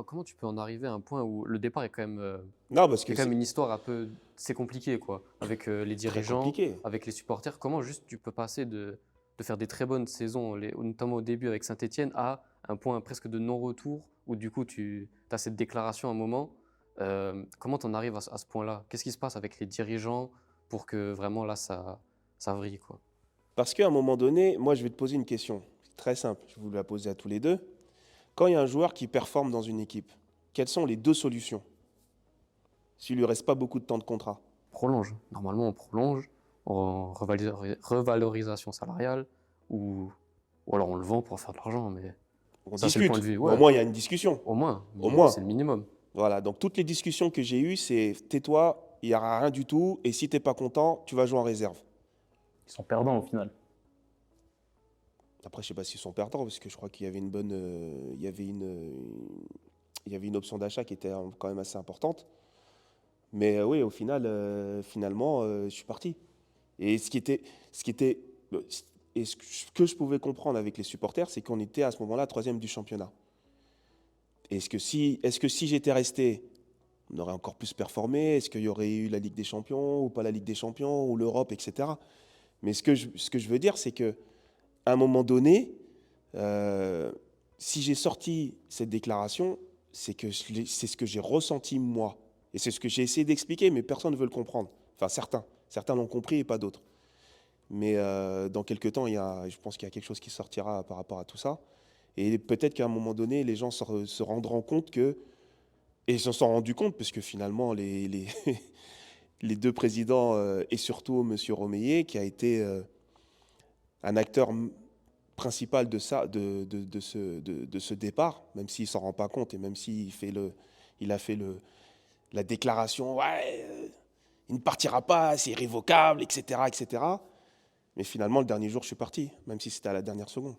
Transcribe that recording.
Comment tu peux en arriver à un point où le départ est quand même, Non, parce il y que a quand même c'est une histoire un peu c'est compliqué quoi, avec, les très dirigeants, compliqué. avec les supporters. Comment juste tu peux passer de faire des très bonnes saisons, notamment au début avec Saint-Étienne, à un point presque de non-retour où du coup tu as cette déclaration à un moment. Comment tu en arrives à ce point-là? Qu'est-ce qui se passe avec les dirigeants pour que vraiment là ça vrille quoi? Parce qu'à un moment donné, moi, je vais te poser une question. C'est très simple, je vais vous la poser à tous les deux. Quand il y a un joueur qui performe dans une équipe, quelles sont les deux solutions s'il lui reste pas beaucoup de temps de contrat? Prolonge. Normalement on prolonge en revalorisation salariale ou ou alors on le vend pour faire de l'argent, mais On ça c'est le point de discute, vue mais au ouais, moins il y a une discussion. au moins, Au mais c'est moins. le minimum. Voilà, donc toutes les discussions que j'ai eues, c'est tais-toi, il n'y aura rien du tout, et si t'es pas content, tu vas jouer en réserve. Ils sont perdants au final. Après, je sais pas s'ils sont perdants, parce que je crois qu'il y avait une bonne, il y avait une option d'achat qui était quand même assez importante. Mais oui, au final, finalement, je suis parti. Et ce qui était, et ce que je pouvais comprendre avec les supporters, c'est qu'on était à ce moment-là troisième du championnat. Est-ce que si j'étais resté, on aurait encore plus performé? Est-ce qu'il y aurait eu la Ligue des Champions ou pas la Ligue des Champions ou l'Europe, etc. Mais ce que je veux dire, c'est que à un moment donné, euh, si j'ai sorti cette déclaration, c'est que c'est ce que j'ai ressenti moi. Et c'est ce que j'ai essayé d'expliquer, mais personne ne veut le comprendre. Enfin, certains. Certains l'ont compris et pas d'autres. Mais dans quelques temps, je pense qu'il y a quelque chose qui sortira par rapport à tout ça. Et peut-être qu'à un moment donné, les gens se rendront compte que, et ils s'en sont rendus compte, parce que finalement, les deux présidents, et surtout M. Romeyer, qui a été un acteur principal de ça, de ce départ, même s'il s'en rend pas compte et même s'il fait il a fait la déclaration, ouais, il ne partira pas, c'est irrévocable, etc., etc. Mais finalement, le dernier jour, je suis parti, même si c'était à la dernière seconde.